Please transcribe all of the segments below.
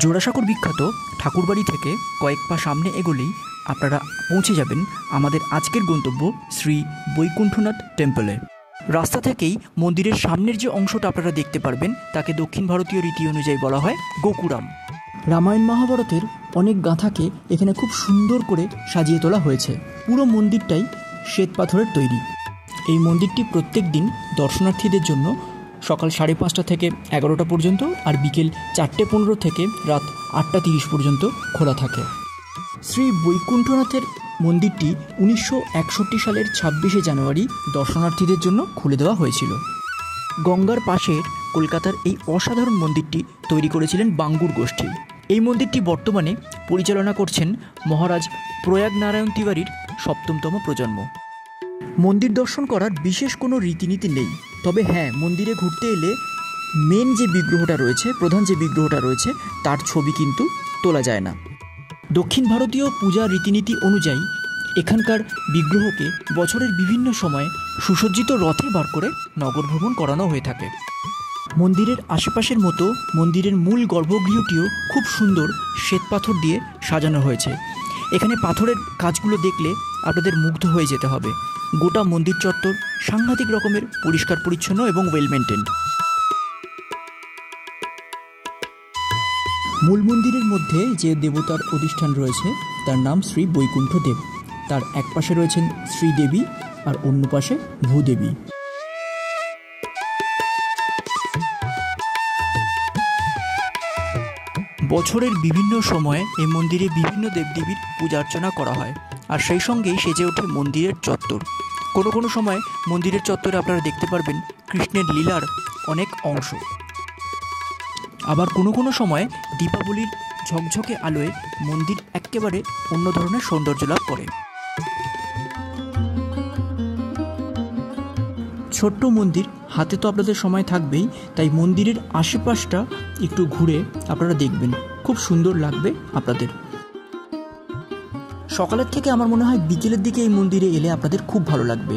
জোড়াসাঁকোর বিখ্যাত ঠাকুরবাড়ি থেকে কয়েক পা সামনে এগোলেই আপনারা পৌঁছে যাবেন আমাদের আজকের গন্তব্য শ্রী বৈকুণ্ঠনাথ টেম্পলে। রাস্তা থেকেই মন্দিরের সামনের যে অংশটা আপনারা দেখতে পারবেন তাকে দক্ষিণ ভারতীয় রীতি অনুযায়ী বলা হয় গোকুরাম। রামায়ণ মহাভারতের অনেক গাথাকে এখানে খুব সুন্দর করে সাজিয়ে তোলা হয়েছে। পুরো মন্দিরটাই শ্বেত পাথরের তৈরি। এই মন্দিরটি প্রত্যেক দিন দর্শনার্থীদের জন্য সকাল 5:30 থেকে 11টা পর্যন্ত আর বিকেল 4:15 থেকে রাত 8:30 পর্যন্ত খোলা থাকে। শ্রী বৈকুণ্ঠনাথের মন্দিরটি 1961 সালের 26শে জানুয়ারি দর্শনার্থীদের জন্য খুলে দেওয়া হয়েছিল। গঙ্গার পাশের কলকাতার এই অসাধারণ মন্দিরটি তৈরি করেছিলেন বাঙ্গুর গোষ্ঠী। এই মন্দিরটি বর্তমানে পরিচালনা করছেন মহারাজ প্রয়াগ নারায়ণ তিওয়ারির 7তম প্রজন্ম। মন্দির দর্শন করার বিশেষ কোনো রীতিনীতি নেই, তবে হ্যাঁ, মন্দিরে ঘুরতে এলে মেন যে বিগ্রহটা রয়েছে, প্রধান যে বিগ্রহটা রয়েছে তার ছবি কিন্তু তোলা যায় না। দক্ষিণ ভারতীয় পূজা রীতিনীতি অনুযায়ী এখানকার বিগ্রহকে বছরের বিভিন্ন সময়ে সুসজ্জিত রথে বার করে নগর ভ্রমণ করানো হয়ে থাকে। মন্দিরের আশেপাশের মতো মন্দিরের মূল গর্ভগৃহটিও খুব সুন্দর শ্বেতপাথর দিয়ে সাজানো হয়েছে। এখানে পাথরের কাজগুলো দেখলে আপনাদের মুগ্ধ হয়ে যেতে হবে। গোটা মন্দির চত্বর সাংঘাতিক রকমের পরিষ্কার পরিচ্ছন্ন এবং ওয়েল মেনটেন্ড। মূল মন্দিরের মধ্যে যে দেবতার অধিষ্ঠান রয়েছে তার নাম শ্রী বৈকুণ্ঠ দেব। তার এক পাশে রয়েছেন শ্রীদেবী আর অন্য পাশে ভূদেবী। বছরের বিভিন্ন সময়ে এই মন্দিরে বিভিন্ন দেবদেবীর পূজা অর্চনা করা হয়, আর সেই সঙ্গেই সেজে ওঠে মন্দিরের চত্বর। কোনো কোনো সময় মন্দিরের চত্বরে আপনারা দেখতে পারবেন কৃষ্ণের লীলার অনেক অংশ। আবার কোনো কোনো সময় দীপাবলির ঝকঝকে আলোয় মন্দির একেবারে অন্য ধরনের সৌন্দর্য লাভ করে। ছোট্ট মন্দির, হাতে তো আপনাদের সময় থাকবেই, তাই মন্দিরের আশেপাশটা একটু ঘুরে আপনারা দেখবেন, খুব সুন্দর লাগবে আপনাদের। সকালের থেকে আমার মনে হয় বিকেলের দিকে এই মন্দিরে এলে আপনাদের খুব ভালো লাগবে।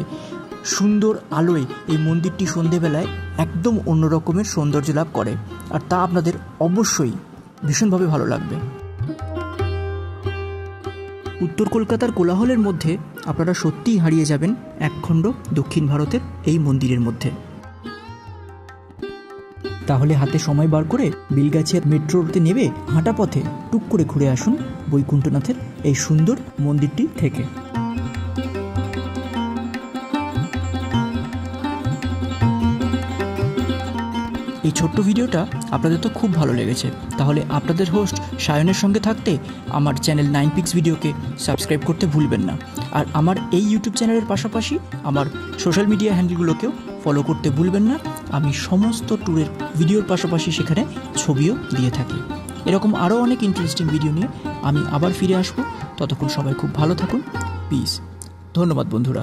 সুন্দর আলোয় এই মন্দিরটি সন্ধেবেলায় একদম অন্য রকমের সৌন্দর্য লাভ করে, আর তা আপনাদের অবশ্যই ভীষণভাবে ভালো লাগবে। উত্তর কলকাতার কোলাহলের মধ্যে আপনারা সত্যিই হারিয়ে যাবেন একখণ্ড দক্ষিণ ভারতের এই মন্দিরের মধ্যে। তাহলে হাতে সময় বার করে বেলগাছিয়া মেট্রোতে নেমে হাঁটা পথে টুক করে ঘুরে আসুন বৈকুণ্ঠনাথের এই সুন্দর মন্দিরটি থেকে। এই ছোট্ট ভিডিওটা আপনাদের তো খুব ভালো লেগেছে, তাহলে আপনাদের হোস্ট সায়নের সঙ্গে থাকতে আমার চ্যানেল 9pix ভিডিওকে সাবস্ক্রাইব করতে ভুলবেন না। আর আমার এই ইউটিউব চ্যানেলের পাশাপাশি আমার সোশ্যাল মিডিয়া হ্যান্ডেলগুলোকেও ফলো করতে ভুলবেন না। আমি সমস্ত ট্যুরের ভিডিওর পাশাপাশি সেখানে ছবিও দিয়ে থাকি। এরকম আরও অনেক ইন্টারেস্টিং ভিডিও নিয়ে আমি আবার ফিরে আসবো। ততক্ষণ সবাই খুব ভালো থাকুন। পিস। ধন্যবাদ বন্ধুরা।